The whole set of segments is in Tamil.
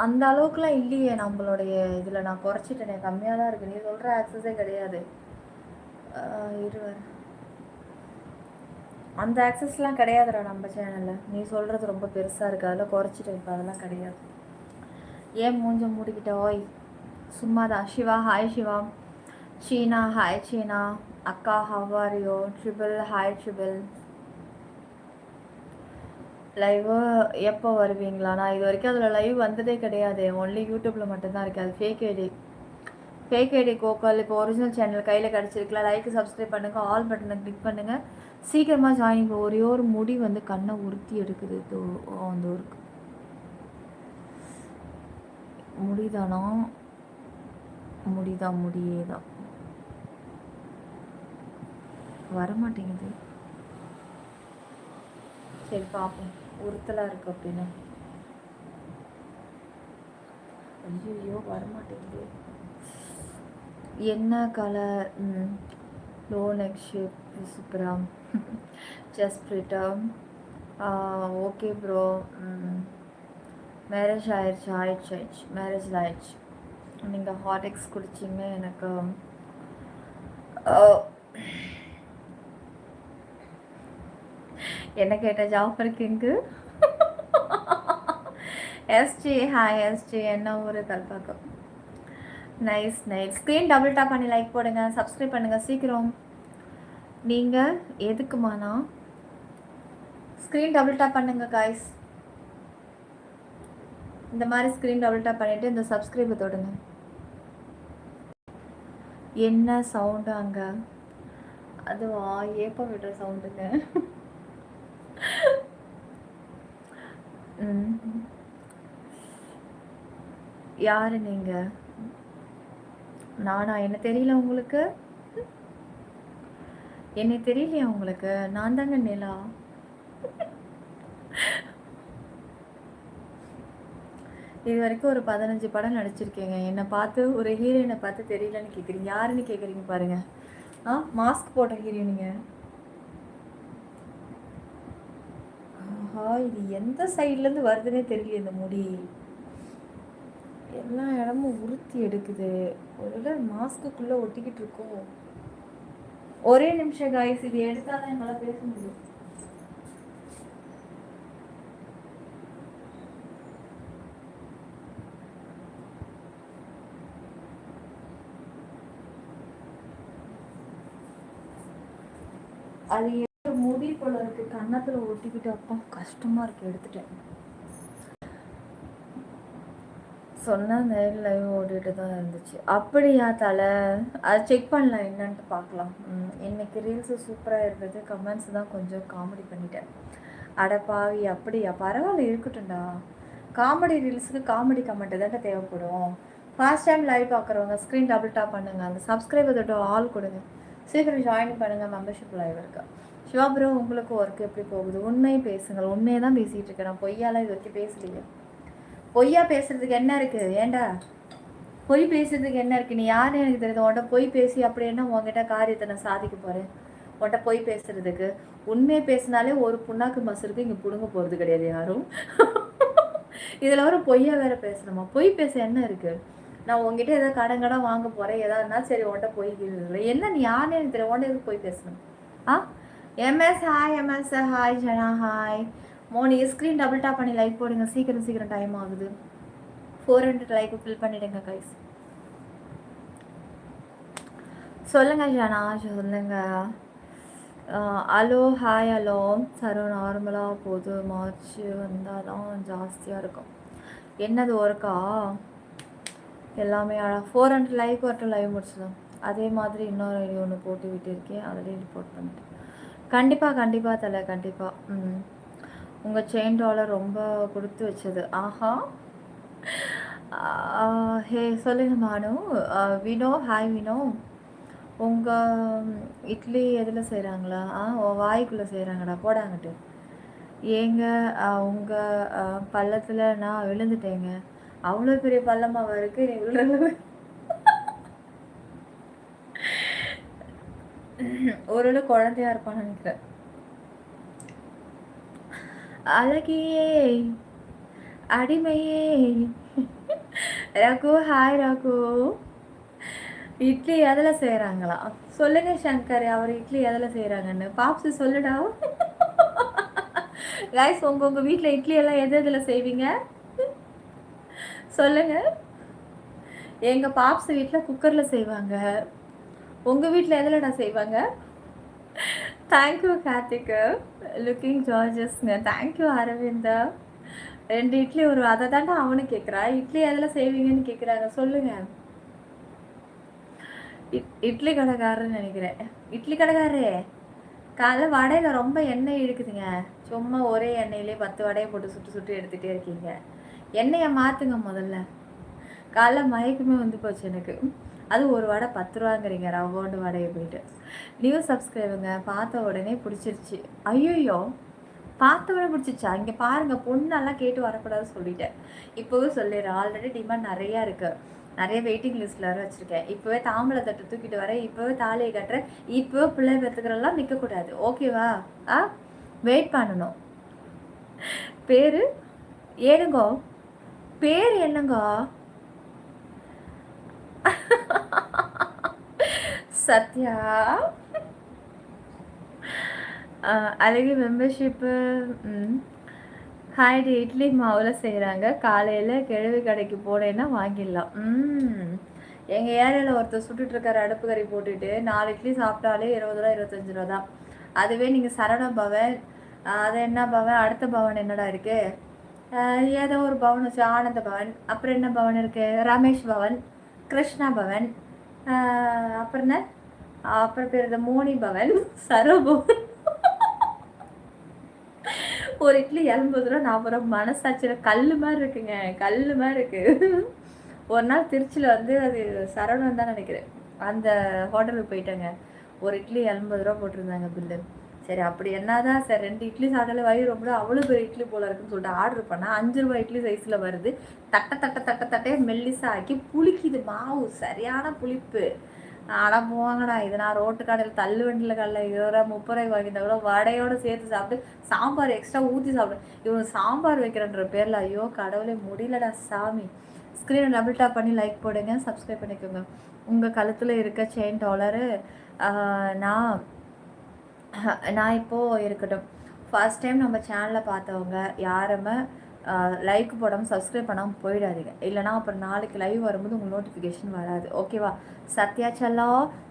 அந்த அளவுக்குலாம் இல்லையே நம்மளுடைய இதில். நான் குறைச்சிட்டேனே, கம்மியாக தான் இருக்குது. நீ சொல்கிற ஆக்சஸே கிடையாது. இருவர் அந்த ஆக்சஸ்லாம் கிடையாதுடா நம்ம சேனலில். நீ சொல்கிறது ரொம்ப பெருசாக இருக்குது, அதெல்லாம் குறைச்சிட்டேன் இப்போ, அதெல்லாம் கிடையாது. ஏன் மூஞ்ச மூடிக்கிட்ட ஓய்? சும்மா தான். சிவா ஹாய் சிவா. சீனா ஹாய் சீனா. அக்கா how are you? Triple hi triple. Live எப்போ வருவீங்களா? நான் இது வரைக்கும் அதில் லைவ் வந்ததே கிடையாது. ஒன்லி யூடியூப்பில் மட்டும்தான் இருக்குது. அது ஃபேக் ஐடி. ஃபேக் ஐடி கோகால். இப்போ ஒரிஜினல் சேனல் கையில் கிடச்சிருக்குல. லைக் சப்ஸ்கிரைப் பண்ணுங்கள், ஆல் பட்டனை கிளிக் பண்ணுங்கள், சீக்கிரமாக ஜாயின். இப்போ ஒரே ஒரு முடி வந்து கண்ணை உறுத்தி எடுக்குது. அந்த ஒரு முடிதானா? முடிதான், முடியே தான் வரமாட்டேங்குது. சரி பார்ப்போம், உறுத்தலாக இருக்குது அப்படின்னா. ஐயோ வரமாட்டேங்குது. என்ன கலர்? லோ நெக் ஷேப் சூப்பராம். ஜஸ்ட் ப்ரிட்டம். Okay bro. மேரேஜ் ஆயிடுச்சு. ஆயிடுச்சு மேரேஜில் ஆயிடுச்சு. நீங்கள் ஹார்டெக்ஸ் குடிச்சிங்க. எனக்கு என்ன கேட்ட Jafar king? SG hi SG. என்ன ஊர்? Kalpakkam. Nice nice. Screen double tap பண்ணி லைக் போடுங்க, சப்ஸ்கிரைப் பண்ணுங்கள் சீக்கிரம். நீங்கள் எதுக்குமாண்ணா? ஸ்க்ரீன் டபுள் டாப் பண்ணுங்க காய்ஸ். இந்த மாதிரி ஸ்க்ரீன் டபுள் டாப் பண்ணிவிட்டு இந்த சப்ஸ்கிரைபை தொடுங்க. என்ன சவுண்டு அங்கே? அதுவா ஏப்ப விடுற சவுண்டுங்க. யாரு நீங்கள்? நானா? என்ன தெரியல உங்களுக்கு? என்னை தெரியலையா உங்களுக்கு? நான் தாங்க நிலா. இது வரைக்கும் ஒரு 15 படம் நடிச்சிருக்கேங்க. என்னை பார்த்து ஒரு ஹீரோயினை பார்த்து தெரியலன்னு கேட்குறீங்க. யாருன்னு கேட்குறீங்க பாருங்க. மாஸ்க் போட்ட ஹீரோயினிங்க. ஆஹா, இது எந்த சைட்லேருந்து வருதுன்னே தெரியல. இந்த முடி எல்லா இடமும் உறுத்தி எடுக்குது. ஒரு மாஸ்க்குள்ளே ஒட்டிக்கிட்டு இருக்கோம். ஒரே நிமிஷம் காய்ஸ், இது எடுத்தாதான் என்னால் பேச முடியும். அது முடி போல இருக்கு, கன்னத்துல ஒட்டிக்கிட்டு. அப்பா கஷ்டமா இருக்கு. எடுத்துட்டேன். சொன்ன நேரில் லைவ் ஓடிட்டு தான் இருந்துச்சு. அப்படியா தலை? அதை செக் பண்ணலாம், என்னன்ட்டு பார்க்கலாம். இன்னைக்கு ரீல்ஸு சூப்பராக இருந்தது. கமெண்ட்ஸ் தான் கொஞ்சம் காமெடி பண்ணிட்டேன். அடப்பாவி, அப்படியா? பரவாயில்ல, இருக்கட்டும்டா. காமெடி ரீல்ஸுக்கு காமெடி கமெண்ட்டு தானே தேவைப்படும். ஃபர்ஸ்ட் டைம் லைவ் பார்க்குறவங்க ஸ்க்ரீன் டபுள் டாப் பண்ணுங்கள், அந்த சப்ஸ்கிரைபர் தொட்டு ஆல் கொடுங்க, சீக்கிரம் ஜாயின் பண்ணுங்கள். மெம்பர்ஷிப் லைவ் இருக்கா? சிவா ப்ரோ, உங்களுக்கு ஒர்க் எப்படி போகுது? உண்மையை பேசுங்கள். உண்மையை தான் பேசிகிட்டு இருக்கேன். நான் பொய்யாலாம் இது வரைக்கும் பேசலையே. பொய்யா பேசுறதுக்கு என்ன இருக்குது? ஏண்டா பொய் பேசுறதுக்கு என்ன இருக்குது? நீ யாருன்னு எனக்கு தெரியுது. உன்ட்ட பொய் பேசி அப்படி என்ன உங்ககிட்ட காரியத்தை நான் சாதிக்க போகிறேன்? உன்ட்ட பொய் பேசுறதுக்கு. உண்மையை பேசினாலே ஒரு புண்ணாக்கு மசருக்கு இங்கே பிடுங்க போகிறது கிடையாது யாரும். இதில் வர பொய்யா வேற பேசணுமா? பொய் பேச என்ன இருக்குது? நான் உங்ககிட்ட ஏதாவது கடன் வாங்க போகிறேன், ஏதாவதுனா சரி உன்ட்ட பொய் இல்லை. என்ன நீ யாருன்னு எனக்கு தெரியும், உன்ட்ட எதுக்கு பொய் பேசணும்? MS hi. MS hi. Jana hi. Moni screen double tap பண்ணி லைக் போடுங்க, சீக்கிரம் சீக்கிரம், டைம் ஆகுது. 400 லைக் ஃபில் பண்ணிடுங்க கைஸ். சொல்லுங்க ஜனா, சொல்லுங்க. Hello hi. ஹலோ சரோ. நார்மலாக போகுது. மார்ச் வந்தால் தான் ஜாஸ்தியாக இருக்கும். என்னது ஒர்க்கா? எல்லாமே 400 லைக் வரட்டும், லைவ் முடிச்சிடும். அதே மாதிரி இன்னொரு ஐடி ஒன்று போட்டு விட்டுருக்கேன், அதிலே ரிப்போர்ட் பண்ணிட்டேன். கண்டிப்பாக தலை, கண்டிப்பாக. உங்கள் செயின் டாலர் ரொம்ப கொடுத்து வச்சது. ஆஹா. ஹே சொல்லுங்க மானு. வினோ ஹாய் வினோ. உங்கள் இட்லி எதில் செய்கிறாங்களா? வாய்க்குள்ளே செய்கிறாங்கடா, போடாங்கட்டு. ஏங்க உங்கள் பள்ளத்தில் நான் விழுந்துட்டேங்க. அவ்வளோ பெரிய பள்ளமாக இருக்குது, நீ விழுறது. ஒரு குழந்தையா இருப்பான்னு நினைக்கிறேன். அழகியே அடிமையே ரகு ஹாய் ரகு. இட்லி எதில் செய்கிறாங்களா சொல்லுங்க சங்கர், அவர் இட்லி எதில் செய்கிறாங்கன்னு. பாப்ஸு சொல்லுடா. கைஸ் உங்கள் வீட்டில் இட்லி எல்லாம் எது எதில் செய்வீங்க சொல்லுங்க. எங்கள் பாப்ஸ் வீட்டில் குக்கரில் செய்வாங்க. உங்கள் வீட்டில் எதில்டா செய்வாங்க? தேங்க்யூ கார்த்திக்கு, லுக்கிங் ஜார்ஜஸ்ங்க. தேங்க்யூ அரவிந்தா. 2 இட்லி ஒரு அதை தாண்டா அவனு கேட்குறா. இட்லி எதில் செய்வீங்கன்னு கேட்குறாங்க சொல்லுங்க. இட்லி கடைக்காரன்னு நினைக்கிறேன். இட்லி கடைக்காரே, காலைல வடையில் ரொம்ப எண்ணெய் இழுக்குதுங்க. சும்மா ஒரே எண்ணெயிலே 10 வடையை போட்டு சுட்டு சுட்டு எடுத்துகிட்டே இருக்கீங்க. எண்ணெயை மாற்றுங்க முதல்ல. காலைல மயக்கமே வந்து போச்சு எனக்கு. அது ஒரு வடை 10 ரூபாங்கிறீங்க, ரவோண்டு வடையை போயிட்டு. நியூ சப்ஸ்கிரைபுங்க, பார்த்த உடனே பிடிச்சிருச்சு. ஐயோ, பார்த்த உடனே பிடிச்சிருச்சா? இங்கே பாருங்கள், பொண்ணெல்லாம் கேட்டு வரக்கூடாதுன்னு சொல்லிட்டேன். இப்போவே சொல்லிடுறேன், ஆல்ரெடி டிமாண்ட் நிறையா இருக்குது. நிறைய வெயிட்டிங் லிஸ்ட்டில் வர வச்சுருக்கேன். இப்போவே தாம்பளை தட்டு தூக்கிட்டு வரேன், இப்போவே தாலியை கட்டுறேன், இப்போவே பிள்ளை பெற்றுக்கிறெல்லாம் நிற்கக்கூடாது. ஓகேவா? வெயிட் பண்ணணும். பேர் ஏனுங்கோ? பேர் என்னங்கோ? சத்யா. அழகு மெம்பர்ஷிப்பு. ஹாய்டி, இட்லி மாவில் செய்கிறாங்க. காலையில் கிழவி கடைக்கு போனேன்னா வாங்கிடலாம். எங்கள் ஏரியாவில் ஒருத்தர் சுட்டுட்ருக்காரு அடுப்பு கறி போட்டுட்டு. 4 இட்லி சாப்பிட்டாலே 20 ரூபா 25 ரூபா தான். அதுவே நீங்கள் சரவண பவன், அது என்ன பவன், அடுத்த பவன் என்னடா இருக்குது, ஏதோ ஒரு பவன் வச்சு ஆனந்த பவன், அப்புறம் என்ன பவன் இருக்குது, ரமேஷ் பவன், கிருஷ்ணா பவன், அப்புறம் என்ன, அப்புறம் பேர் மோனி பவன், சரோபவன். ஒரு இட்லி 80 ரூபா 40 ரூபா. மனசாட்சியில் கல் மாதிரி இருக்குங்க, கல் மாதிரி இருக்குது. ஒரு நாள் திருச்சியில் வந்து அது சரவணன் தான் நினைக்கிறேன், அந்த ஹோட்டலுக்கு போயிட்டேங்க. ஒரு இட்லி 80 ரூபா போட்டிருந்தாங்க பில்லு. சரி அப்படி என்னதான் சார், 2 இட்லி சாப்பிட்டாலே வயிறு ரொம்ப அவ்வளோ பெரிய இட்லி போல இருக்குன்னு சொல்லிட்டு ஆர்டர் பண்ணால் 5 ரூபா இட்லி சைஸில் வருது. தட்டை மெல்லிசாக ஆக்கி புளிக்குது மாவு, சரியான புளிப்பு. ஆனால் போவாங்கடா, இது நான் ரோட்டு கடையில் தள்ளு வண்டியில் கடையில் 20 ரூபா 30 ரூபாய்க்கு வாங்கியிருந்தா கூட வடையோடு சேர்த்து சாப்பிட்டு சாம்பார் எக்ஸ்ட்ரா ஊற்றி சாப்பிடு. இவங்க சாம்பார் வைக்கிறன்ற பேரில் ஐயோ கடவுளே முடியலடா சாமி. ஸ்க்ரீனை டபுள் டாப் பண்ணி லைக் போடுங்க, சப்ஸ்கிரைப் பண்ணிக்கோங்க. உங்கள் கழுத்தில் இருக்க செயின் டாலரு நான் இப்போது இருக்கட்டும். ஃபர்ஸ்ட் டைம் நம்ம சேனலில் பார்த்தவங்க யாருமே லைக் போடாமல் சப்ஸ்கிரைப் பண்ணாமல் போயிடாதீங்க. இல்லைனா அப்புறம் நாளைக்கு லைவ் வரும்போது உங்களுக்கு நோட்டிஃபிகேஷன் வராது. ஓகேவா? சத்யா செல்லோ,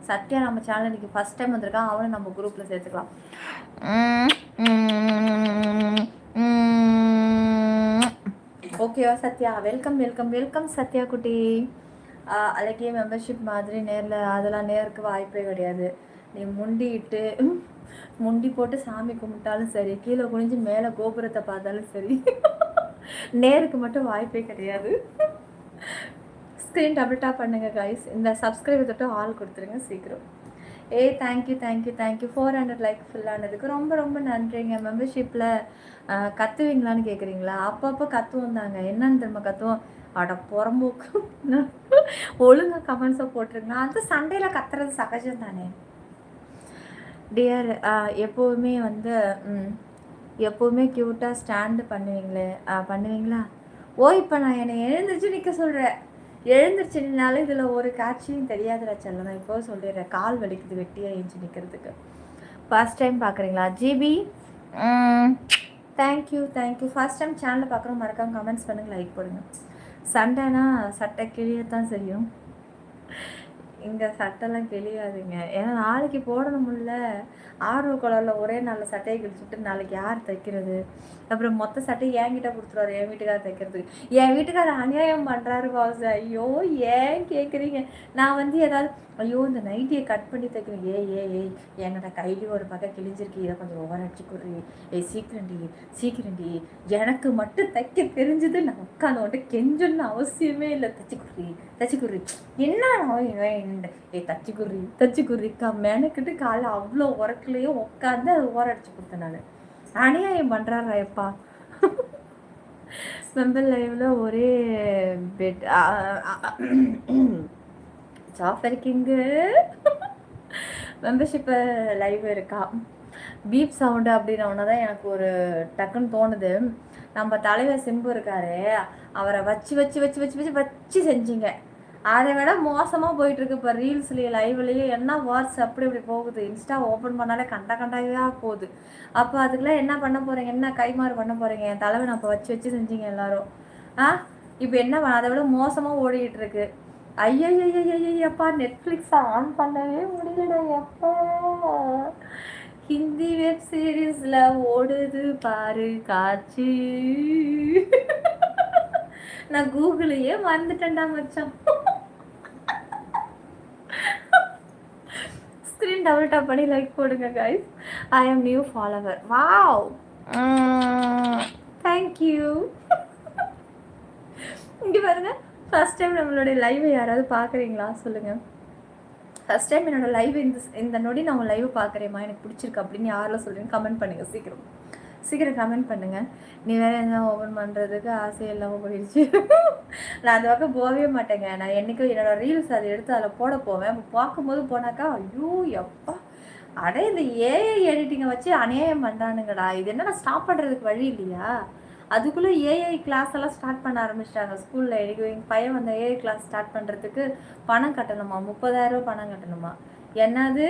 சத்யா நம்ம சேனல் இன்றைக்கி ஃபஸ்ட் டைம் வந்திருக்கான். அவனை நம்ம குரூப்பில் சேர்த்துக்கலாம். ஓகேவா Sathya? Welcome welcome welcome Sathya குட்டி. அழகிய மெம்பர்ஷிப் மாதிரி நேரில் அதெல்லாம் நேருக்கு வாய்ப்பே கிடையாது. நீ முண்டி போட்டு சாமி கும்பிட்டாலும் சரி, கீழே குனிஞ்சு மேலே கோபுரத்தை பார்த்தாலும் சரி, நேருக்கு மட்டும் வாய்ப்பே கிடையாது. ஸ்க்ரீன் டபுள் டாப் பண்ணுங்க கைஸ். இந்த சப்ஸ்கிரைபர் தொட்டு ஆல் கொடுத்துருங்க சீக்கிரம். தேங்க்யூ 400 லைக் ஃபுல்லானதுக்கு ரொம்ப ரொம்ப நன்றிங்க. மெம்பர்ஷிப்பில் கத்துவீங்களான்னு கேட்குறீங்களா? அப்பப்போ கத்துவோம் தாங்க. என்னன்னு திரும்ப கத்துவோம், அட புறம்போக்கு. ஒழுங்காக கமெண்ட்ஸை போட்டுருங்க. அது சண்டையில் கத்துறது சகஜம் தானே டியர். எப்போவுமே வந்து எப்போவுமே க்யூட்டாக ஸ்டாண்டு பண்ணுவீங்களா? இப்போ நான் என்னை எழுந்திரிச்சு நிற்க சொல்கிறேன். எழுந்திரிச்சுனாலும் இதில் ஒரு காட்சியும் தெரியாதுடா செல்ல. நான் இப்போ சொல்லிடுறேன், கால் வலிக்குது வெட்டியாக எழுந்து நிற்கிறதுக்கு. ஃபர்ஸ்ட் டைம் பார்க்குறீங்களா ஜிபி? தேங்க்யூ. ஃபர்ஸ்ட் டைம் சேனலில் பார்க்குறோம், மறக்காமல் கமெண்ட்ஸ் பண்ணுங்கள், லைக் போடுங்க. சண்டைனா சட்டை கிழியத்தான் செய்யும். இங்கே சட்டைலாம் கிழியாதுங்க. ஏன்னா நாளைக்கு போடணும்ல. ஆர்வ கலரில் ஒரே நல்ல சட்டையை கிழிச்சுட்டு நாளைக்கு யார் தைக்கிறது? அப்புறம் மொத்த சட்டையை என்கிட்ட கொடுத்துருவாரு என் வீட்டுக்காரர் தைக்கிறதுக்கு. என் வீட்டுக்காரர் அநியாயம் பண்ணுறாரு பாஸ். ஐயோ ஏன் கேட்குறீங்க? நான் வந்து ஏதாவது ஐயோ இந்த நைட்டியை கட் பண்ணி தைக்கணும். ஏய் என்னோட கையிலே ஒரு பக்கம் கிழிஞ்சிருக்கு, இதை கொஞ்சம் ஓவர் அடிச்சு கொடுறி. சீக்கிரண்டி எனக்கு மட்டும் தைக்க தெரிஞ்சது. நான் உட்காந்து வந்துட்டு கெஞ்சன்னு அவசியமே இல்லை. தச்சு குர்றி என்ன தச்சு குர்றிக்கா மேனக்கிட்டு காலைல அவ்வளோ உரக்குலையும் உட்காந்து அதை ஓர அடிச்சு கொடுத்தேன். நான் அநியாயம் பண்ணுறாரா எப்பா? மெம்பர் லைவ்ல ஒரே bet software king membership live இருக்கா? பீப் சவுண்டு அப்படின்னோன்னா தான் எனக்கு ஒரு டக்குன்னு தோணுது. நம்ம தலைவர் சிம்பு இருக்காரு, அவரை வச்சு வச்சு வச்சு வச்சு வச்சு வச்சு செஞ்சீங்க. அதை விட மோசமாக போயிட்டுருக்கு இப்போ ரீல்ஸ்லேயே லைவ்லேயே. என்ன வாட்ஸ் அப்படி இப்படி போகுது, இன்ஸ்டா ஓப்பன் பண்ணாலே கண்டாக போகுது. அப்போ அதுக்கெல்லாம் என்ன பண்ண போகிறீங்க, என்ன கைமாறு பண்ண போகிறீங்க? என் தலைவன் அப்போ வச்சு வச்சு செஞ்சீங்க எல்லாரும். இப்போ என்ன அதை விட மோசமாக ஓடிக்கிட்டு இருக்கு. ஐயப்பா, நெட்ஃப்ளிக்ஸ் ஆன் பண்ணவே முடியலடா எப்பா. ஹிந்தி வெப் சீரீஸ்ல ஓடுது பாரு காட்சி. நான் கூகுளையே மறந்துட்டேன்டா மச்சான். ஸ்க்ரீன் டபுள் டாப் பண்ணி லைக் போடுங்க கைஸ். ஐ ஆம் நியூ ஃபாலோவர். Wow, thank you. இங்கே பாருங்க, ஃபர்ஸ்ட் டைம் நம்மளுடைய லைவை யாராவது பார்க்குறீங்களா சொல்லுங்கள். ஃபஸ்ட் டைம் என்னோடய லைவ் இந்த நொடி நான் உங்கள் லைவ் பார்க்குறேம்மா, எனக்கு பிடிச்சிருக்கு அப்படின்னு யாரெல்லாம் சொல்லுங்க கமெண்ட் பண்ணுங்கள். சீக்கிரம் கமெண்ட் பண்ணுங்கள். நீ வேறு என்ன ஓப்பன் பண்ணுறதுக்கு ஆசை இல்லாமல் போயிடுச்சு. நான் அந்த பக்கம் போகவே மாட்டேங்க. நான் என்றைக்கும் என்னோடய ரீல்ஸ் அதை எடுத்து அதில் போட போவேன். பார்க்கும்போது போனாக்கா ஐயோ எப்பா, அடே இந்த ஏஐ எடிட்டிங்கை வச்சு அநியாயம் பண்ணுறானுங்கடா. இது என்னடா ஸ்டாப் பண்ணுறதுக்கு வழி இல்லையா? அதுக்குள்ளே ஏஐ கிளாஸ் எல்லாம் ஸ்டார்ட் பண்ண ஆரம்பிச்சிட்டாங்க ஸ்கூலில். எனக்கு எங்கள் பையன் வந்த ஏஐ கிளாஸ் ஸ்டார்ட் பண்ணுறதுக்கு பணம் கட்டணுமா, 30,000 பணம் கட்டணுமா? என்னது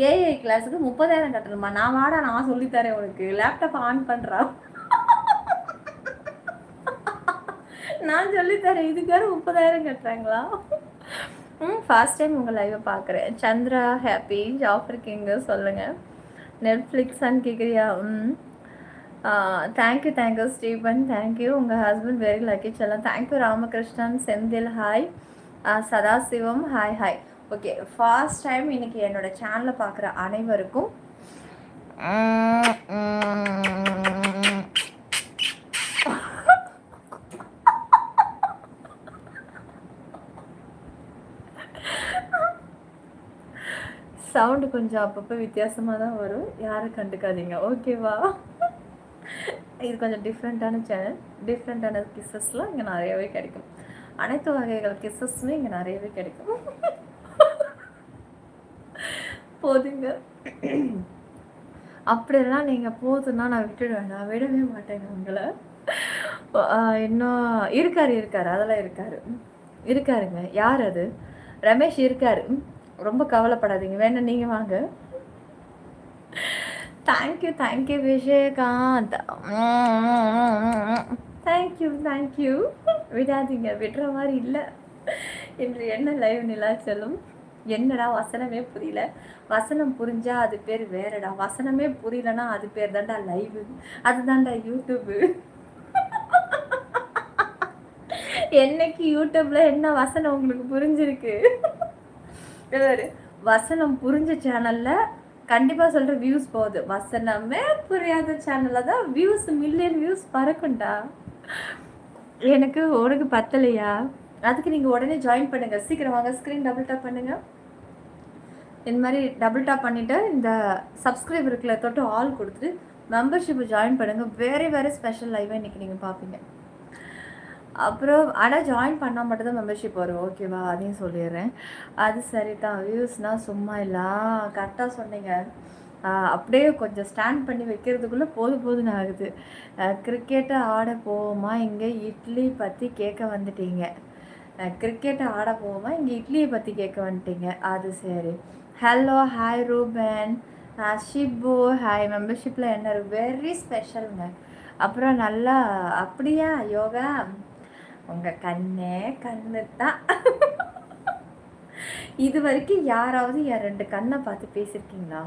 ஏஐ கிளாஸுக்கு 30,000 கட்டணுமா? நான் வாடா, நான் சொல்லித்தரேன் உனக்கு, லேப்டாப் ஆன் பண்ணுறா, நான் சொல்லித்தரேன். இதுக்காக 30,000 கட்டுறாங்களா? ஃபர்ஸ்ட் டைம் உங்கள் லைவை பார்க்குறேன். சந்திரா ஹாப்பி ஜாஃபர் கிங்கு சொல்லுங்கள். நெட்ஃப்ளிக்ஸான்னு கேட்குறியா? Thank you Stephen, thank you. உங்கள் ஹஸ்பண்ட் வெரி லக்கி செல்லம். Thank you Ramakrishnan, Senthil hi, Sadasivam hi hi. Okay, first time இன்னைக்கு என்னோட சேனலை பார்க்குற அனைவருக்கும் சவுண்டு கொஞ்சம் அப்பப்போ வித்தியாசமாக தான் வரும், யாரும் கண்டுக்காதீங்க ஓகேவா? இது கொஞ்சம் டிஃப்ரெண்ட்டான சேனல், டிஃப்ரெண்ட்டான கிஸ்ஸஸ்லாம் இங்கே நிறையவே கிடைக்கும். அனைத்து வகைகள் கிஸ்ஸஸுமே இங்கே நிறையவே கிடைக்கும். போதுங்க, அப்படியெல்லாம் நீங்கள் போதுன்னா நான் விட்டுடுவேன், நான் விடவே மாட்டேங்க உங்களை. இன்னும் இருக்காரு அதெல்லாம் இருக்காருங்க. யார் அது? ரமேஷ் இருக்காரு, ரொம்ப கவலைப்படாதீங்க, வேணா நீங்கள் வாங்க. Thank you Vijayakanth, thank you. விடாதீங்க, விடுற மாதிரி இல்லை. இன்று என்ன லைவ் நிலாச்சலும். என்னடா வசனமே புரியல, வசனம் புரிஞ்சா அது பேர் வேறடா, வசனமே புரியலன்னா அது பேர் தான்டா லைவ், அதுதான்டா யூடியூபு. என்னைக்கு யூடியூப்ல என்ன வசனம் உங்களுக்கு புரிஞ்சிருக்கு? வசனம் புரிஞ்ச சேனல்ல கண்டிப்பாக சொல்கிற வியூஸ் போகுது, வசனமே புரியாத சேனலில் தான் வியூஸ், மில்லியன் வியூஸ் பறக்கும்டா. உனக்கு பத்தலையா? அதுக்கு நீங்கள் உடனே ஜாயின் பண்ணுங்கள், சீக்கிரம் வாங்க. ஸ்க்ரீன் டபுள் டாப் பண்ணுங்கள். இந்த மாதிரி டபுள் டாப் பண்ணிவிட்டு இந்த சப்ஸ்கிரைப் இருக்குல்ல தொட்டு ஆல் கொடுத்துட்டு மெம்பர்ஷிப்பை ஜாயின் பண்ணுங்கள். வேறு ஸ்பெஷல் லைவாக இன்றைக்கி நீங்கள் பார்ப்பீங்க. அப்புறம் ஆனால் ஜாயின் பண்ணால் மட்டும்தான் மெம்பர்ஷிப் வரும் ஓகேவா? அதையும் சொல்லிடுறேன். அது சரி தான், வியூஸ்னால் சும்மா இல்லை, கரெக்டாக சொன்னீங்க. அப்படியே கொஞ்சம் ஸ்டாண்ட் பண்ணி வைக்கிறதுக்குள்ளே போதுன்னு ஆகுது. கிரிக்கெட்டை ஆட போவோமா, இங்கே இட்லி பற்றி கேட்க வந்துட்டீங்க. கிரிக்கெட்டை ஆட போவோமா, இங்கே இட்லியை பற்றி கேட்க வந்துட்டீங்க. அது சரி. Hello, hi Ruban, Shippu hi. மெம்பர்ஷிப்பில் என்ன வெரி ஸ்பெஷலுங்க. அப்புறம் நல்லா அப்படியா யோகா, உங்கள் கண்ணு தான். இது வரைக்கும் யாராவது என் 2 கண்ணை பார்த்து பேசியிருக்கீங்களா?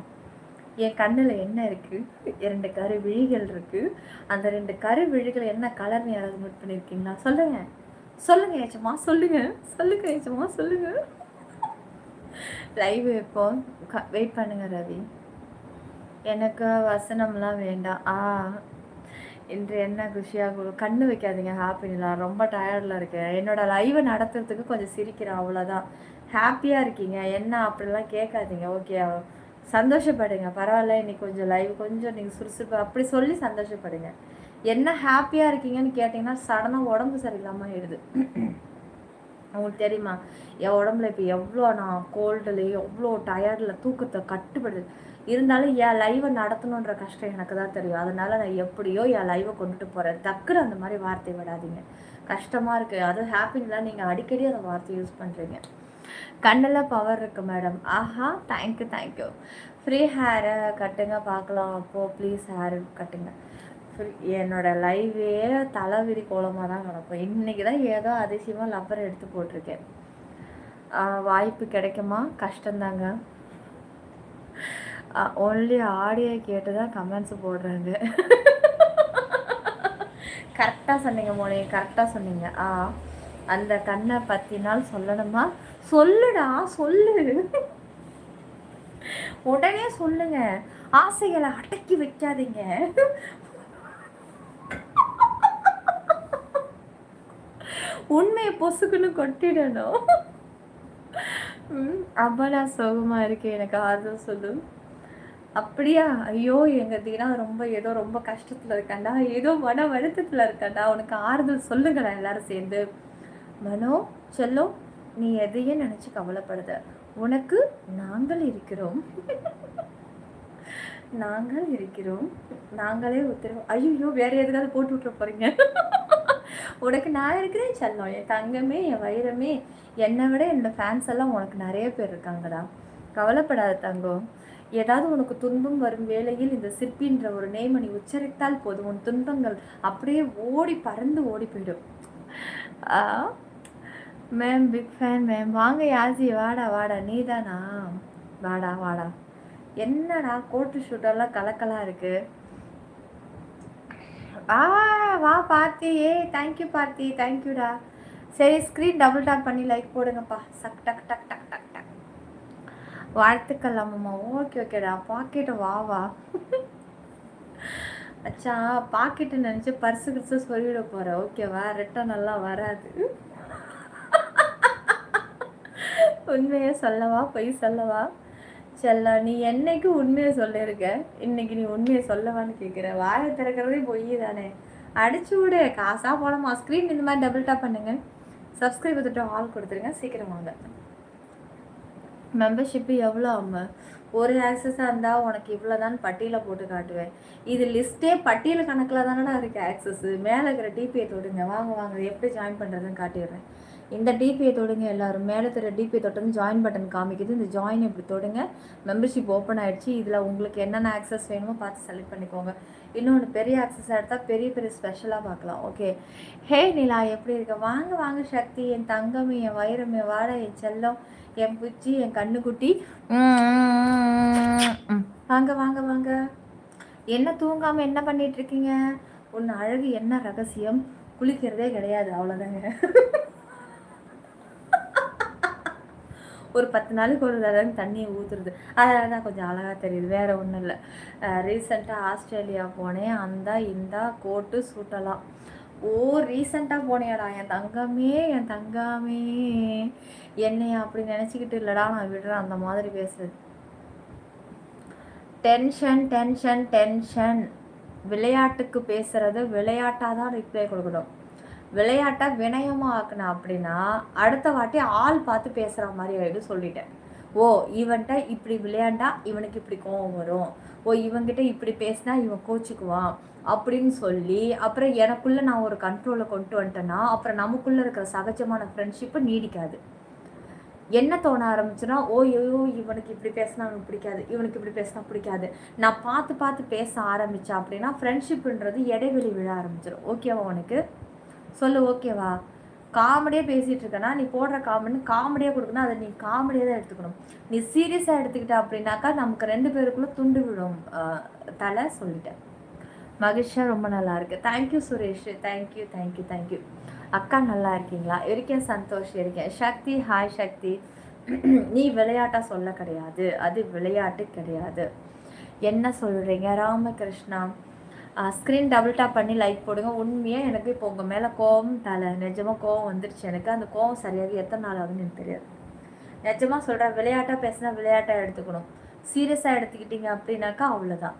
என் கண்ணில் என்ன இருக்குது? 2 கருவிழிகள் இருக்குது. அந்த 2 கருவிழிகள் என்ன கலர்னு யாராவது நோட் பண்ணியிருக்கீங்களா? சொல்லுங்கள் ஏச்சம்மா, சொல்லுங்கள். லைவ் இப்போ வெயிட் பண்ணுங்க ரவி. எனக்கு வசனம்லாம் வேண்டாம். இன்று என்ன குஷியாக கண்ணு வைக்காதீங்க. ஹாப்பிங்களா? ரொம்ப டயர்டில் இருக்கேன். என்னோடய லைவை நடத்துறதுக்கு கொஞ்சம் சிரிக்கிறேன், அவ்வளோதான். ஹாப்பியாக இருக்கீங்க என்ன அப்படிலாம் கேட்காதீங்க ஓகே? சந்தோஷப்படுங்க, பரவாயில்ல. இன்னைக்கு கொஞ்சம் லைவ் கொஞ்சம் நீங்கள் சுறுசுறுப்பு அப்படி சொல்லி சந்தோஷப்படுங்க. என்ன ஹாப்பியாக இருக்கீங்கன்னு கேட்டிங்கன்னா சடனாக உடம்பு சரியில்லாமல் ஆயிடுது. உங்களுக்கு தெரியுமா என் உடம்புல இப்போ எவ்வளோ நான் கோல்டில் எவ்வளோ டயர்டில் தூக்கத்தை கட்டுப்படுது. இருந்தாலும் என் லைவை நடத்தணுன்ற கஷ்டம் எனக்கு தான் தெரியும். அதனால நான் எப்படியோ என் லைவை கொண்டுட்டு போகிறேன். டக்குன்னு அந்த மாதிரி வார்த்தை விடாதீங்க, கஷ்டமாக இருக்குது. அதுவும் ஹாப்பின்லாம் நீங்கள் அடிக்கடி அந்த வார்த்தை யூஸ் பண்ணுறீங்க. கண்ணில் பவர் இருக்குது மேடம். ஆஹா, தேங்க்யூ தேங்க்யூ. ஃப்ரீ ஹேரை கட்டுங்க பார்க்கலாம். அப்போது ப்ளீஸ் ஹேர் கட்டுங்க. என்னோட லைவே தலைவிரி கோலமாக தான் கிடக்கும். இன்றைக்கி தான் ஏதோ அதிசயமாக லப்பர் எடுத்து போட்டிருக்கேன். வாய்ப்பு கிடைக்குமா? கஷ்டந்தாங்க. ஒன்லி ஆடியோ கேட்டு தான் கமெண்ட்ஸ் போடுறாங்க. கரெக்டாக சொன்னீங்க மோனே, கரெக்டாக சொன்னீங்க. அந்த கண்ணை பற்றினால் சொல்லணுமா? சொல்லுடா, சொல்லு, உடனே சொல்லுங்க. ஆசைகளை அடக்கி வைக்காதீங்க. உண்மையை பொசுக்குன்னு கொட்டிடணும். அவ்வளோ சோகமாக இருக்கு, எனக்கு ஆறுதல் சொல்லு. அப்படியா? ஐயோ, எங்கள் தீனா ரொம்ப கஷ்டத்தில் இருக்காண்டா, ஏதோ மன வருத்தத்தில் இருக்காண்டா. உனக்கு ஆறுதல் சொல்லுங்கடா எல்லாரும் சேர்ந்து. மனோ செல்லோ, நீ எதையும் நினச்சி கவலைப்படுத, உனக்கு நாங்கள் இருக்கிறோம். நாங்கள் இருக்கிறோம், நாங்களே உத்தரவு. ஐயோ, வேற எதுக்காவது போட்டு விட்டுற போறீங்க? உனக்கு நான் இருக்கிறேன் செல்லம், என் தங்கமே, என் வைரமே. என்னை விட என்னோட ஃபேன்ஸ் எல்லாம் உனக்கு நிறைய பேர் இருக்காங்கடா. கவலைப்படாத தங்கம். ஏதாவது உனக்கு துன்பம் வரும் வேளையில் இந்த சிற்பின்ற ஒரு நேமை நீ உச்சரித்தால் போதும், உன் துன்பங்கள் அப்படியே ஓடி பறந்து ஓடி போயிடும். Ma'am big fan ma'am. வாங்க யாசி, வாடா வாடா. நீ தானா? வாடா வாடா. என்னடா கோட்டு ஷூட்டெல்லாம் கலக்கலாக இருக்கு. வா பார்த்தி. தேங்க்யூ பார்த்தி, தேங்க்யூடா. சரி, ஸ்க்ரீன் டபுள் டாப் பண்ணி லைக் போடுங்கப்பா. சக் டக் டக் டக் டக் டக். வாழ்த்துக்கள் அம்மா. ஓகேடா. பாக்கெட்டு வா. அச்சா, பாக்கெட்டு நினச்சி பர்ஸு கிர்ஸு சொல்லிவிட போகிறேன். ஓகேவா? ரிட்டன் எல்லாம் வராது. உண்மையை சொல்லவா பொய் சொல்லவா? செல்ல, நீ என்னைக்கு உண்மையை சொல்லியிருக்க, இன்னைக்கு நீ உண்மையை சொல்லவான்னு கேட்குற. வாயை திறக்கிறதே பொய் தானே. அடிச்சு விடு, காசாக போனோமா. ஸ்க்ரீன் இந்த மாதிரி டபுள் டாப் பண்ணுங்க. சப்ஸ்கிரைப் வந்துட்டு ஆல் கொடுத்துருங்க. சீக்கிரம் வாங்க. மெம்பர்ஷிப்பு எவ்வளோ அம்மா? ஒரு ஆக்சஸாக இருந்தால் உனக்கு இவ்வளோதான் பட்டியலை போட்டு காட்டுவேன். இது லிஸ்ட்டே பட்டியல் கணக்கில் தானடா இருக்குது ஆக்சஸ்ஸு. மேலே இருக்கிற டிபியை தொடுங்க. வாங்க எப்படி ஜாயின் பண்ணுறதுன்னு காட்டிடுறேன். இந்த டிபியை தொடுங்க எல்லாரும். மேலே இருக்கிற டிபியை தொட்டது ஜாயின் பட்டன் காமிக்குது. இந்த ஜாயின் இப்படி தொடுங்க. மெம்பர்ஷிப் ஓப்பன் ஆகிடுச்சு. இதில் உங்களுக்கு என்னென்ன ஆக்சஸ் வேணுமோ பார்த்து செலக்ட் பண்ணிக்கோங்க. இன்னொன்று, பெரிய ஆக்சஸாக எடுத்தால் பெரிய ஸ்பெஷலாக பார்க்கலாம். ஓகே. ஹே நிலா, எப்படி இருக்க? வாங்க சக்தி, என் தங்கமே, என் வைரமே, வாடா என் செல்லம், என் புச்சி, என் கண்ணுக்குட்டி. வாங்க. என்ன தூங்காமல் என்ன பண்ணிட்டு இருக்கீங்க? ஒன்று அழகு என்ன ரகசியம்? குளிக்கிறதே கிடையாது, அவ்வளோதாங்க. ஒரு 10 நாளைக்கு ஒரு தடவை தண்ணியை ஊற்றுறது. அதனால தான் கொஞ்சம் அழகாக தெரியுது, வேறு ஒன்றும் இல்லை. ரீசெண்டாக ஆஸ்திரேலியா போனேன். இந்த கோட்டு சூட்டெல்லாம். ரீசெண்டாக போனேடா என் தங்கமே. என்னையா அப்படி நினச்சிக்கிட்டு இல்லைடா நான் விடுறேன் அந்த மாதிரி பேசுறது. டென்ஷன். விளையாட்டுக்கு பேசுறது விளையாட்டாக தான் ரிப்ளை கொடுக்கணும். விளையாட்டை வினயமாக ஆக்குனேன் அப்படின்னா அடுத்த வாட்டி ஆள் பார்த்து பேசுகிற மாதிரி ஆகிடும். சொல்லிட்டேன். இவன்கிட்ட இப்படி விளையாண்டா இவனுக்கு இப்படி கோவம் வரும். இவன்கிட்ட இப்படி பேசினா இவன் கோச்சிக்குவான் அப்படின்னு சொல்லி அப்புறம் எனக்குள்ளே நான் ஒரு கண்ட்ரோலை கொண்டு வந்துட்டேன்னா அப்புறம் நமக்குள்ளே இருக்கிற சகஜமான ஃப்ரெண்ட்ஷிப்பு நீடிக்காது. என்ன தோண ஆரம்பிச்சுன்னா இவனுக்கு இப்படி பேசினா அவனுக்கு பிடிக்காது, இவனுக்கு இப்படி பேசினா பிடிக்காது. நான் பார்த்து பேச ஆரம்பித்தேன் அப்படின்னா ஃப்ரெண்ட்ஷிப்புன்றது இடைவெளி விழ ஆரம்பிச்சிடும். ஓகேவா உனக்கு? சொல்லு, ஓகேவா? காமெடியாக பேசிகிட்டு இருக்கேன்னா நீ போடுற காமெடியாக கொடுக்கணும். அதை நீ காமெடியாக தான் எடுத்துக்கணும். நீ சீரியஸாக எடுத்துக்கிட்ட அப்படின்னாக்கா நமக்கு 2 பேருக்குள்ளே துண்டு விடும் தலை. சொல்லிட்டேன். மகிஷா ரொம்ப நல்லா இருக்கு. தேங்க்யூ சுரேஷ். தேங்க்யூ. அக்கா நல்லா இருக்கீங்களா? இருக்கேன் சந்தோஷ், இருக்கேன். சக்தி, ஹாய் சக்தி. நீ விளையாட்டா சொல்ல கிடையாது, அது விளையாட்டு கிடையாது. என்ன சொல்கிறீங்க? ராமகிருஷ்ணா, ஸ்க்ரீன் டபுள் டாப் பண்ணி லைக் போடுங்க. உண்மையாக எனக்கு இப்போ உங்கள் மேலே கோவம் தலை, நிஜமாக கோவம் வந்துருச்சு எனக்கு. அந்த கோவம் சரியாக எத்தனை நாள் ஆகுதுன்னு எனக்கு தெரியாது. நிஜமாக சொல்கிறேன், விளையாட்டாக பேசினா விளையாட்டாக எடுத்துக்கணும். சீரியஸாக எடுத்துக்கிட்டீங்க அப்படின்னாக்கா அவ்வளோதான்.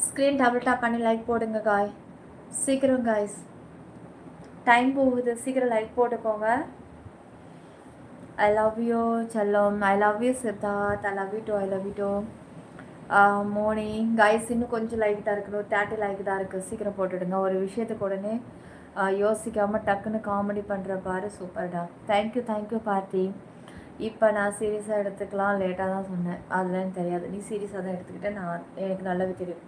ஸ்க்ரீன் டபுள் டேப் பண்ணி லைக் போடுங்க காய். சீக்கிரம் காய்ஸ், டைம் போகுது, சீக்கிரம் லைக் போட்டுக்கோங்க. ஐ லவ் யூ செல்லம், I love you Siddharth, I love you too, I love you too. Moni guys, இன்னும் கொஞ்சம் லைக் தான் இருக்கணும், 30 லைக் தான் இருக்குது. சீக்கிரம் போட்டுடுங்க. ஒரு விஷயத்துக்கு உடனே யோசிக்காமல் டக்குன்னு காமெடி பண்ணுற பாரு, சூப்பர்டா. தேங்க்யூ பார்த்தி. இப்போ நான் சீரியஸாக எடுத்துக்கலாம், லேட்டாக தான் சொன்னேன், அதுலாம் தெரியாது. நீ சீரியஸாக தான் எடுத்துக்கிட்டேன், எனக்கு நல்லாவே தெரியும்.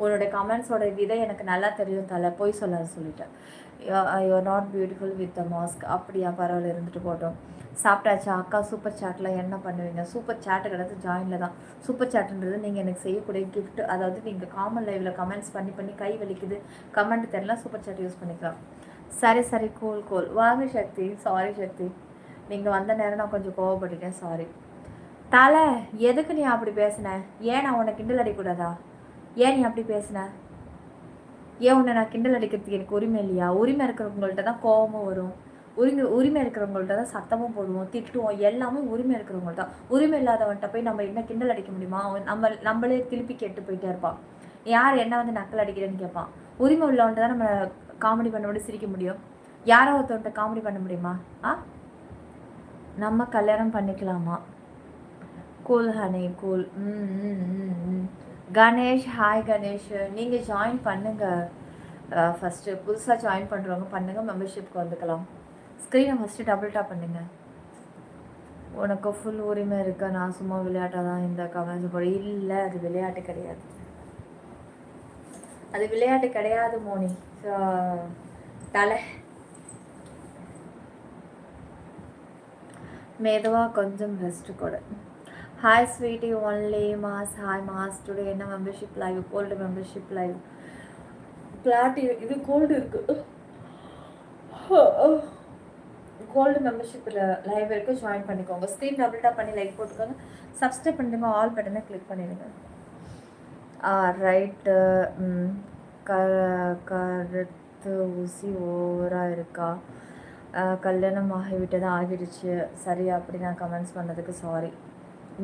உன்னோட கமெண்ட்ஸோட விதை எனக்கு நல்லா தெரியும் தலை, போய் சொல்லாது சொல்லிட்டேன். You are not beautiful with the mask. அப்படியா, பரவாயில்ல, இருந்துட்டு போட்டோம். சாப்பிட்டாச்சா அக்கா? சூப்பர் சேட்டில் என்ன பண்ணுவீங்க? சூப்பர் சேட்டு கிடையாது, ஜாயினில் தான். சூப்பர் சேட்டுன்றது நீங்கள் எனக்கு செய்யக்கூடிய கிஃப்ட். அதாவது நீங்கள் காமன் லைவில் கமெண்ட்ஸ் பண்ணி கை வலிக்குது, கமெண்ட் தெரியல, சூப்பர் சேட் யூஸ் பண்ணிக்கலாம். சரி கோல் வாங்க சக்தி. சாரி சக்தி, நீங்கள் வந்த நேரம் நான் கொஞ்சம் கோவப்பட்டுட்டேன், சாரி. தலை, எதுக்கு நீ அப்படி பேசின? ஏன் நான் உன்னை கிண்டல் அடிக்கூடாதா? ஏன் நீ அப்படி பேசின? ஏன் உன்னை நான் கிண்டல் அடிக்கிறதுக்கு எனக்கு உரிமை இல்லையா? உரிமை இருக்கிறவங்கள்ட்ட தான் கோபமும் வரும், உரிமை இருக்கிறவங்கள்ட்ட தான் சத்தமும் போடுவோம், திட்டுவோம், எல்லாமே உரிமை இருக்கிறவங்கள்ட்ட தான். உரிமை இல்லாதவன்ட்ட போய் நம்ம என்ன கிண்டல் அடிக்க முடியுமா? நம்மளே திருப்பி கேட்டு போயிட்டே இருப்பான். யார் என்ன வந்து நக்கல் அடிக்கிறேன்னு கேட்பான். உரிமை உள்ளவன்ட்ட தான் நம்ம காமெடி பண்ண முடியும், சிரிக்க முடியும். யாரோ ஒருத்தவன்ட்ட காமெடி பண்ண முடியுமா? நம்ம கல்யாணம் பண்ணிக்கலாமா? Cool honey cool. Ganesh, hi Ganesh, நீங்கள் ஜாயின் பண்ணுங்கள். ஃபஸ்ட்டு புதுசாக ஜாயின் பண்ணுறவங்க பண்ணுங்கள், மெம்பர்ஷிப்க்கு வந்துக்கலாம். ஸ்க்ரீனை ஃபஸ்ட்டு டபுள் டாப் பண்ணுங்கள். உனக்கு ஃபுல் உரிமை இருக்கா? நான் சும்மா விளையாட்டாக தான் இந்த கமெண்ட்ஸ் போட. இல்லை, அது விளையாட்டு கிடையாது, அது விளையாட்டு கிடையாது மோனி. தலை மெதுவாக கொஞ்சம் ரெஸ்ட்டு கொடு. Hi sweetie only mass. Hi mass, today என்ன membership live? Gold membership live. பிளாட்டி இது கோல்டு இருக்குது, கோல்டு மெம்பர்ஷிப்பில் லைவ் இருக்குது, ஜாயின் பண்ணிக்கோங்க. ஸ்க்ரீன் டபுள் டாப் பண்ணி லைக் போட்டுக்கோங்க, சப்ஸ்கிரைப் பண்ணிடுங்க, ஆல் பட்டனை கிளிக் பண்ணிடுங்க. ரைட்டு. கருத்து ஊசி ஓவராக இருக்கா? கல்யாணம் ஆகிவிட்டது, ஆகிடுச்சு. சரி, அப்படி நான் கமெண்ட்ஸ் பண்ணதுக்கு சாரி.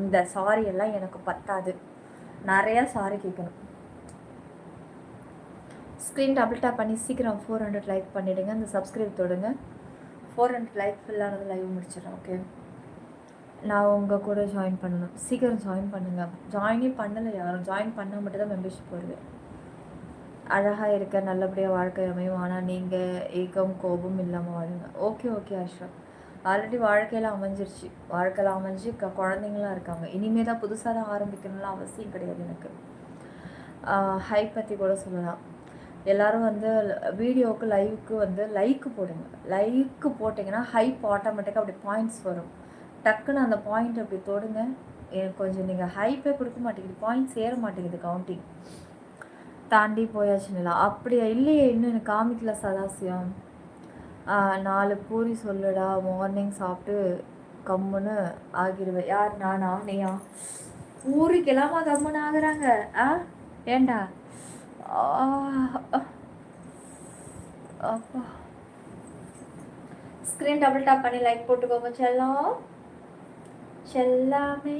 இந்த சாரி எல்லாம் எனக்கு பத்தாது, நிறையா சாரி கேட்கணும். ஸ்க்ரீன் டபுள் டாப் பண்ணி சீக்கிரம் 400 லைக் பண்ணிவிடுங்க. அந்த சப்ஸ்கிரைப் தொடுங்க. 400 லைக் ஃபில்லானது லைவ் முடிச்சிடறேன். ஓகே, நான் உங்கள் கூட ஜாயின் பண்ணணும், சீக்கிரம் ஜாயின் பண்ணுங்கள். ஜாயினே பண்ணலை யாரும், ஜாயின் பண்ணால் மட்டும் தான் மெம்பர்ஷிப் வருவேன். அழகாக இருக்க, நல்லபடியாக வாழ்க்கை அமையும், ஆனால் நீங்கள் ஏக்கம் கோபம் இல்லாமல் வாழுங்க. ஓகே அஷ்ரப், ஆல்ரெடி வாழ்க்கையில் அமைஞ்சு குழந்தைங்களாம் இருக்காங்க. இனிமேல் தான் புதுசாக தான் ஆரம்பிக்கணும்லாம் அவசியம் கிடையாது எனக்கு. ஹைப் பற்றி கூட சொல்லலாம். எல்லோரும் வந்து வீடியோவுக்கு லைவுக்கு வந்து லைக் போடுங்க. லைக்கு போட்டிங்கன்னா ஹைப் ஆட்டோமேட்டிக்காக அப்படி பாயிண்ட்ஸ் வரும். டக்குன்னு அந்த பாயிண்ட் அப்படி தொடுங்க. எனக்கு கொஞ்சம் நீங்கள் ஹைப்பே கொடுக்க மாட்டேங்குது, பாயிண்ட்ஸ் ஏற மாட்டேங்குது, கவுண்டிங் தாண்டி போயாச்சுங்களா? அப்படியா? இல்லையே, இன்னும் எனக்கு காமிக்கல சதாசியம். 4 பூரி சொல்லுடா, மார்னிங் சாப்பிட்டு கம்முன்னு ஆகிடுவேன். யார், நானா? நீயா? பூரிக்கெல்லாமா கம்முன்னு ஆகுறாங்க? ஏண்டா? அப்பா, ஸ்க்ரீன் டபுள் டாப் பண்ணி லைக் போட்டுக்கோங்க செல்லம். செல்லாமே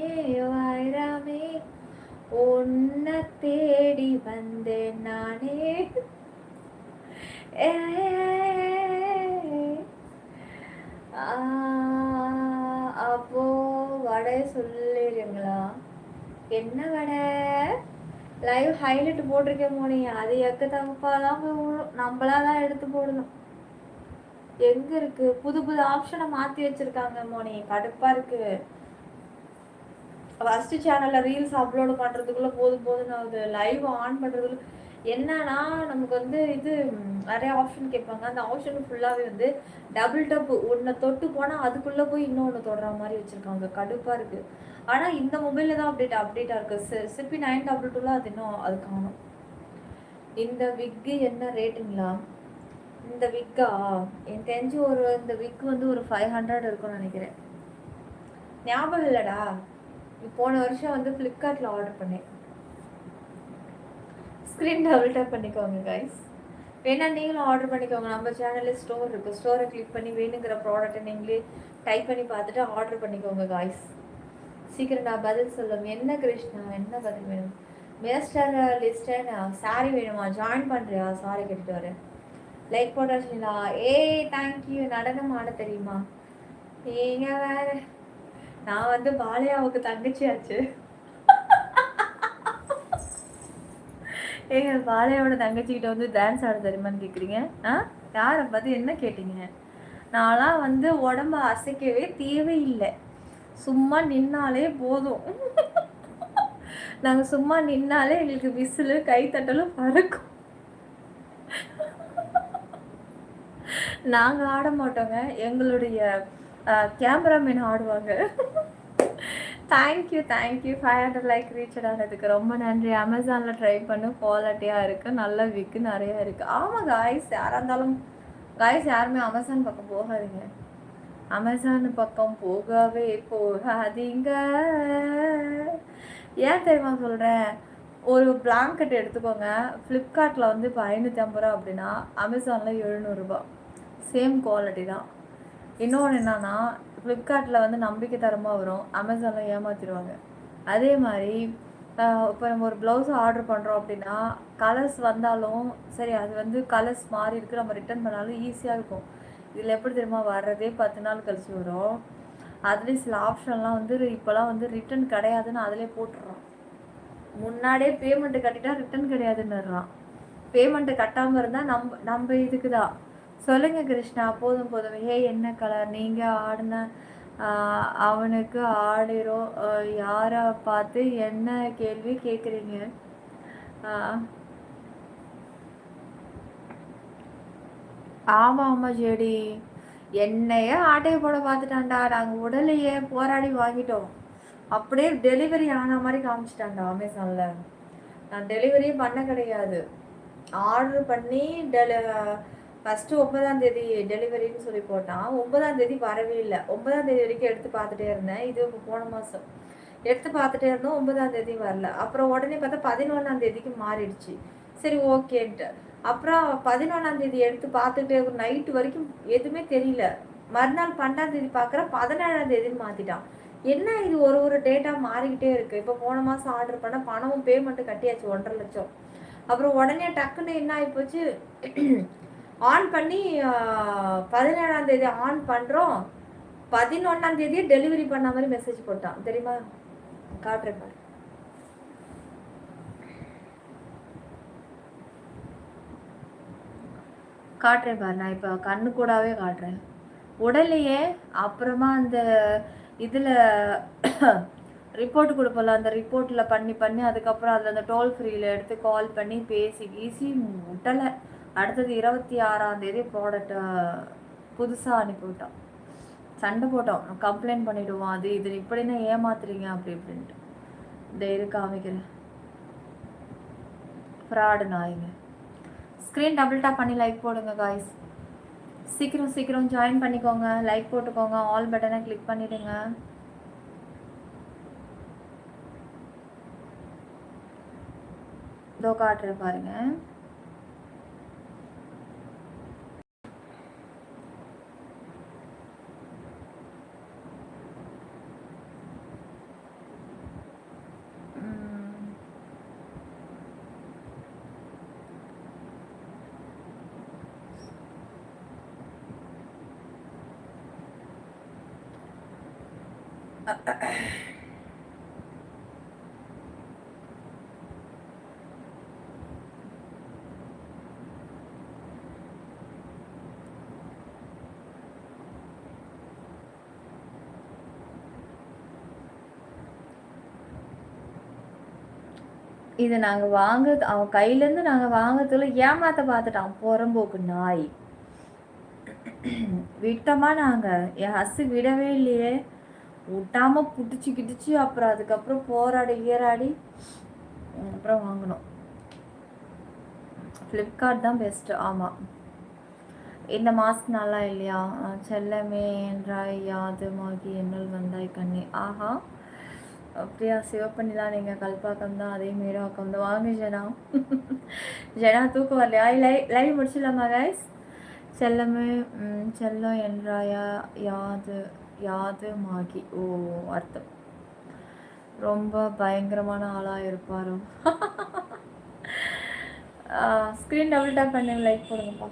வைராமே, உன்னை தேடி வந்தேன் நானே. அப்போ வடை சொல்லிடுங்களா? என்ன வடை? லைவ் ஹைலைட் போட்டிருக்கேன் மோனி, அது எக்க தகுப்பாதான் நம்மளாதான் தான் எடுத்து போடணும். எங்க இருக்கு? புது ஆப்ஷனை மாற்றி வச்சிருக்காங்க மோனி, கடுப்பா இருக்கு. ஃபர்ஸ்ட் சேனல்ல ரீல்ஸ் அப்லோடு பண்றதுக்குள்ள போதும்னு ஆகுது. லைவ் ஆன் பண்றதுக்குள்ள என்னன்னா நமக்கு வந்து இது நிறைய ஆப்ஷன் கேட்பாங்க. அந்த ஆப்ஷன் ஃபுல்லாகவே வந்து டபுள் டப் ஒன்றை தொட்டு போனால் அதுக்குள்ளே போய் இன்னொன்று தொடுற மாதிரி வச்சுருக்காங்க. கடுப்பாக இருக்குது. ஆனால் இந்த மொபைலில் தான் அப்டேட்டாக இருக்குது. சிப்பி 922 அது இன்னும் அது காணும். இந்த விக்கு என்ன ரேட்டுங்களா? இந்த விக்கா எனக்கு தெரிஞ்சு இந்த விக்கு வந்து ஒரு 500 இருக்கும்னு நினைக்கிறேன். ஞாபகம் இல்லைடா, போன வருஷம் வந்து ஃப்ளிப்கார்ட்டில் ஆர்டர் பண்ணேன். ஸ்க்ரீன் டபுள் டாப் பண்ணிக்கோங்க கைஸ். வேணா நீங்களும் ஆர்டர் பண்ணிக்கோங்க. நம்ம சேனலில் ஸ்டோர் இருக்குது, ஸ்டோரை கிளிக் பண்ணி வேணுங்கிற ப்ராடக்ட்டை நீங்களே டைப் பண்ணி பார்த்துட்டு ஆர்டர் பண்ணிக்கோங்க கைஸ். சீக்கிரம் நான் பதில் சொல்லுவேன். என்ன கிருஷ்ணா, என்ன பதில் வேணும்? மினிஸ்டர் லிஸ்டன் சாரி வேணுமா? ஜாயின் பண்ணுறியா? சாரி கேட்டுட்டு வரேன். லைக் போட்டாச்சுங்களா? ஏய் தேங்க்யூ. நடனம் ஆட தெரியுமா? நீங்க வேற. நான் வந்து பாலையாவுக்கு தங்கச்சியாச்சு. ஏங்க பாலையாவோட தங்கச்சிக்கிட்ட வந்து டான்ஸ் ஆட தெரியுமான்னு கேட்குறீங்க? யாரை பார்த்து என்ன கேட்டீங்க? நான்லாம் வந்து உடம்ப அசைக்கவே தேவையில்லை, சும்மா நின்னாலே போதும். நாங்கள் சும்மா நின்னாலே எங்களுக்கு விசிலு கைத்தட்டலும் பறக்கும். நாங்கள் ஆட மாட்டோங்க, எங்களுடைய கேமராமேன் ஆடுவாங்க. தேங்க்யூ 500 லைக் ரீச் ஆனதுக்கு ரொம்ப நன்றி. அமேசானில் ட்ரை பண்ணு, குவாலிட்டியாக இருக்குது, நல்ல விக்கு நிறையா இருக்குது. ஆமாம் காய்ஸ், யாராக இருந்தாலும் காய்ஸ் யாருமே அமேசான் பக்கம் போகாதீங்க. அமேசான் பக்கம் போகவே போகாதீங்க. ஏன் தெரியுமா சொல்கிறேன்? ஒரு பிளாங்கெட் எடுத்துக்கோங்க, ஃப்ளிப்கார்ட்டில் வந்து இப்போ 550 ரூபா அப்படின்னா அமேசானில் 700 சேம் குவாலிட்டி தான். இன்னொன்று என்னன்னா, ஃப்ளிப்கார்ட்டில் வந்து நம்பிக்கை தரமாக வரும், அமேசானில் ஏமாற்றிடுவாங்க. அதே மாதிரி இப்போ நம்ம ஒரு ப்ளவுஸ் ஆர்டர் பண்ணுறோம் அப்படின்னா கலர்ஸ் வந்தாலும் சரி, அது வந்து கலர்ஸ் மாறி இருக்குது, நம்ம ரிட்டர்ன் பண்ணாலும் ஈஸியாக இருக்கும். இதில் எப்படி தெரியுமா, வர்றதே 10 நாள் கழிச்சு வரும். அதுலேயும் சில ஆப்ஷன்லாம் வந்து இப்போலாம் வந்து ரிட்டர்ன் கிடையாதுன்னு அதிலே போட்டுடுறோம். முன்னாடியே பேமெண்ட்டு கட்டிட்டா ரிட்டர்ன் கிடையாதுன்னுறான். பேமெண்ட்டு கட்டாமல் இருந்தால் நம்ம இதுக்கு தான். சொல்லுங்க கிருஷ்ணா. போதும் போதும். ஹே என்ன கலர்? நீங்கள் ஆடின அவனுக்கு ஆடிரும். யாரை பார்த்து என்ன கேள்வி கேட்குறீங்க? ஆமாம் ஆமாம் ஜெடி, என்னையே ஆட்டையை போட பார்த்துட்டான்டா. நாங்கள் உடலையே போராடி வாங்கிட்டோம், அப்படியே டெலிவரி ஆன மாதிரி காமிச்சிட்டான்டா அமேசானில். நான் டெலிவரியே பண்ண கிடையாது, ஆர்டர் பண்ணி ஃபஸ்ட்டு 9ஆம் தேதி டெலிவரின்னு சொல்லி போட்டான். 9ஆம் தேதி வரவே இல்லை. 9ஆம் தேதி வரைக்கும் எடுத்து பார்த்துட்டே இருந்தேன். இது போன மாதம் எடுத்து பார்த்துட்டே இருந்தோம், 9ஆம் தேதி வரல. அப்புறம் உடனே பார்த்தா 11ஆம் தேதிக்கு மாறிடுச்சு. சரி ஓகேன்ட்டு அப்புறம் 11ஆம் தேதி எடுத்து பார்த்துட்டே நைட்டு வரைக்கும் எதுவுமே தெரியல. மறுநாள் 12ஆம் தேதி பார்க்குறேன் 17ஆம் தேதின்னு மாற்றிட்டான். என்ன இது ஒரு டேட்டா மாறிக்கிட்டே இருக்குது. இப்போ போன மாதம் ஆர்டர் பண்ண பணமும் பேமெண்ட்டு கட்டியாச்சு 1.5 லட்சம். அப்புறம் உடனே டக்குன்னு என்ன ஆகிப்போச்சு, ஆன் பண்ணி 17ஆம் தேதி ஆன் பண்ணுறோம், 11ஆம் தேதியே டெலிவரி பண்ண மாதிரி மெசேஜ் போட்டான் தெரியுமா? காட்டுறேன் பாரு. காட்டுறேன் பாரு, நான் இப்போ கண்ணு கூடவே காட்டுறேன். உடலையே அப்புறமா அந்த இதில் ரிப்போர்ட் கொடுப்பல, அந்த ரிப்போர்ட்டில் பண்ணி அதுக்கப்புறம் அதில் அந்த டோல் ஃப்ரீயில் எடுத்து கால் பண்ணி பேசி ஈஸி விட்டலை. அடுத்தது 26ஆம் தேதி ப்ராடக்டை புதுசாக அனுப்பிவிட்டோம். சண்டை போட்டோம், கம்ப்ளைண்ட் பண்ணிவிடுவோம், அது இது இப்படின்னா ஏமாத்துறீங்க அப்படி இப்படின்ட்டு. இந்த இது காமிக்கிறேன், ஃப்ராடு நாய்ங்க. ஸ்க்ரீன் டபுள் டாப் பண்ணி லைக் போடுங்க காய்ஸ். சீக்கிரம் ஜாயின் பண்ணிக்கோங்க, லைக் போட்டுக்கோங்க, ஆல் பட்டனை கிளிக் பண்ணிவிடுங்க. இதோ காட்டுறேன் பாருங்க. இது நாங்கள் அவன் கையிலேருந்து நாங்கள் வாங்கிறதுல ஏமாத்த பார்த்துட்டான் புறம்போக்கு நாய். விட்டோமா நாங்கள், என் ஹஸ்ஸு விடவே இல்லையே, விட்டாமல் கிடிச்சு அப்புறம் அதுக்கப்புறம் போராடி அப்புறம் வாங்கினோம். ஃப்ளிப்கார்ட் தான் பெஸ்ட்டு. ஆமாம், இந்த மாதம் நல்லா இல்லையா? செல்லமே என்றாய் யாதுமாகி என்னல் வந்தாய் கண்ணே. ஆஹா அப்படியா? சிவப்பண்ணிலாம் நீங்கள் கல்பாக்கம் தான், அதே மேடாக்கம் தான். வாங்க ஜனா. ஜனா தூக்கம் வரலையா? லைவ் முடிச்சிடலாமா கைஸ்? செல்லமே செல்லம் என்றாயா யாது மாகி. ஓ அர்த்தம். ரொம்ப பயங்கரமான ஆளாக இருப்பாரோ? ஸ்க்ரீன் டபுள் டேப் பண்ணி லைக் போடுங்கப்பா.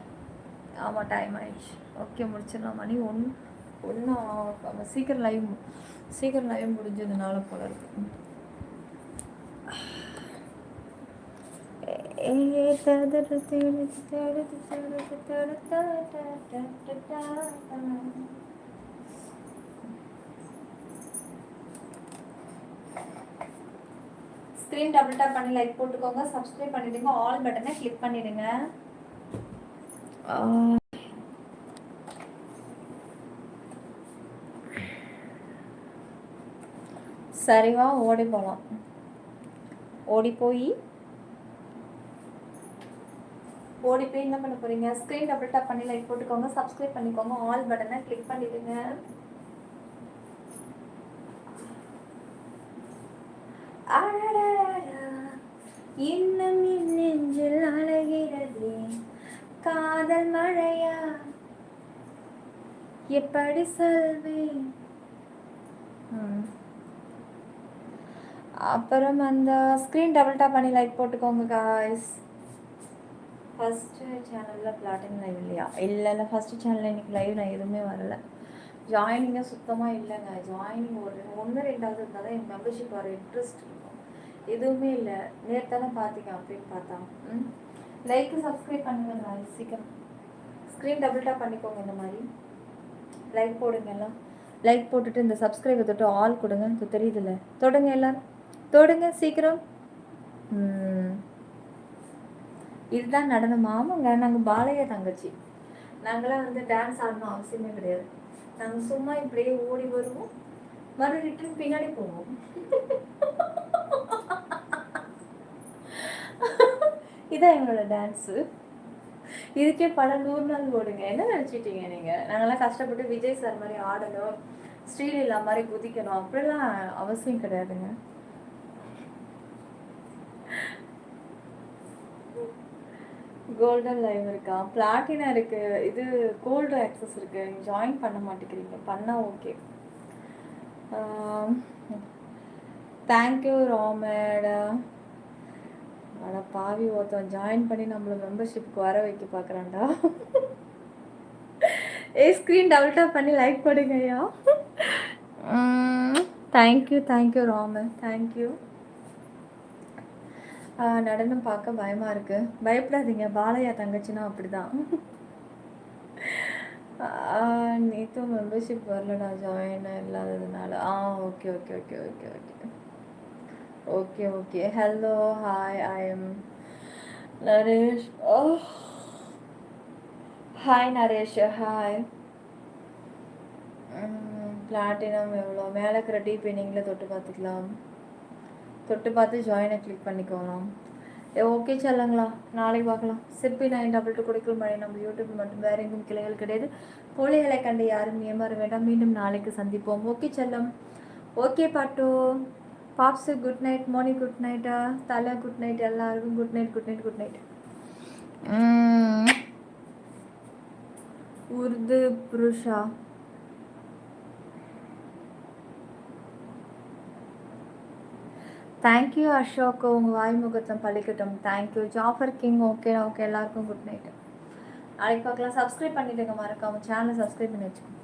ஆமாம், டைம் ஆயிடுச்சு. ஓகே, முடிச்சிடலாம். மணி ஒன்றும் சீக்கிரம் லைவ் முடிஞ்சதுனால போல இருக்கு. ஸ்க்ரீன் டபுள் டேப் பண்ணி லைக் போட்டுக்கோங்க, சப்ஸ்கிரைப் பண்ணிடுங்க, ஆல் பட்டனை கிளிக் பண்ணிடுங்க. சரிவா ஓடி போகலாம். ஓடி போய் என்ன பண்ண போறீங்க? ஸ்க்ரீன் டபுள் டேப் பண்ணி லைக் போட்டுக்கோங்க, சப்ஸ்கிரைப் பண்ணிக்கோங்க, ஆல் பட்டனை கிளிக் பண்ணிடுங்க. இன்னும் என் நெஞ்சில் அழகிறது காதல் மழையா, எப்படி சொல்வேன்? அப்புறம் அந்த ஸ்க்ரீன் டபுள் டேப் பண்ணி லைக் போட்டுக்கோங்க காய்ஸ். ஃபஸ்ட்டு சேனலில் பிளாட்டின் லைவ் இல்லையா? இல்லை, ஃபஸ்ட்டு சேனலில் இன்றைக்கி லைவ் நான் எதுவுமே வரலை. ஜாயினிங்காக சுத்தமாக இல்லைங்க. ஜாயினிங் ஒரு 1-2 இருந்தால் தான் என் மெம்பர்ஷிப் வர இன்ட்ரெஸ்ட் இருக்கும். எதுவுமே இல்லை. நேர்த்தானே பார்த்தீங்க அப்படின்னு பார்த்தா. லைக்கு சப்ஸ்கிரைப் பண்ணுங்க சீக்கிரம். ஸ்க்ரீன் டபுள் டேப் பண்ணிக்கோங்க. இந்த மாதிரி லைக் போடுங்க. எல்லாம் லைக் போட்டுட்டு இந்த சப்ஸ்கிரைபை தொட்டு ஆல் கொடுங்க. இது தெரியுதுல்ல, தொடுங்க, எல்லோரும் தொடுங்க சீக்கிரம். இதுதான் நடனம். ஆமாங்க, நாங்கள் பாலையா தங்கச்சி. நாங்களாம் வந்து டான்ஸ் ஆடணும் அவசியமே கிடையாது. நாங்கள் சும்மா இப்படியே ஓடி வருவோம், மறுபடியும் பின்னாடி போவோம். இதான் எங்களோட டான்ஸு. இதுக்கே பல 100 நாள் ஓடுங்க. என்ன நினச்சிட்டீங்க நீங்கள்? நாங்கள்லாம் கஷ்டப்பட்டு விஜய் சார் மாதிரி ஆடணும், ஸ்ரீலீலா மாதிரி குதிக்கணும் அப்படிலாம் அவசியம் கிடையாதுங்க. கோல்டன் லைவ் இருக்கா? பிளாட்டினா இருக்கு. இது கோல்டு ஆக்சஸ் இருக்கு. நீங்கள் ஜாயின் பண்ண மாட்டேங்கிறீங்க. பண்ணால் ஓகே. தேங்க்யூ ராமேடா. அட பாவி, ஒருத்தன் ஜாயின் பண்ணி நம்மளை மெம்பர்ஷிப்புக்கு வர வைக்க பார்க்குறான்டா. ஸ்க்ரீன் டபுள் டேப் பண்ணி லைக் போடுங்க ஐயா. Thank you Rama, thank you. நடனம் பார்க்க பயமாக இருக்குது. பயப்படாதீங்க, பாலையா தங்கச்சின்னா அப்படி தான். நேற்றும் மெம்பர்ஷிப் வரலடா, ஜாயின் இல்லாததுனால. Okay okay okay okay okay okay okay. Hello, hi, I am Naresh. Hi Naresh, hi. Platinum எவ்வளோ? மேலே இருக்கிற டீப் இன்னிங்கில் தொட்டு பார்த்துக்கலாம். தொட்டு பார்த்து ஜாயினை கிளிக் பண்ணிக்கோங்களாம். ஓகே சொல்லுங்களா, நாளைக்கு பார்க்கலாம். சிற்பி 922 கொடுக்கல் மழை நம்ம யூடியூப் மட்டும், வேறு எங்கும் கிளைகள் கிடையாது. போலிகளை கண்டு யாரும் ஏமாற வேண்டாம். மீண்டும் நாளைக்கு சந்திப்போம். ஓகே செல்லம். ஓகே பாட்டு. பாப்ஸு குட் நைட். மோனி குட் நைட்டா. தலை குட் நைட். எல்லாருக்கும் good night good night good night. உருது புருஷா. தேங்க்யூ அசோக், உங்கள் வாய்முகத்தம் பழிக்கட்டும். Thank you Jafar king. Okay okay, எல்லாருக்கும் குட் நைட்டு. நாளைக்கு பார்க்கலாம். சப்ஸ்கிரைப் பண்ணிவிடுங்க, மறக்காமல் சேனலை சப்ஸ்கிரைப் பண்ணி வச்சுக்கோங்க.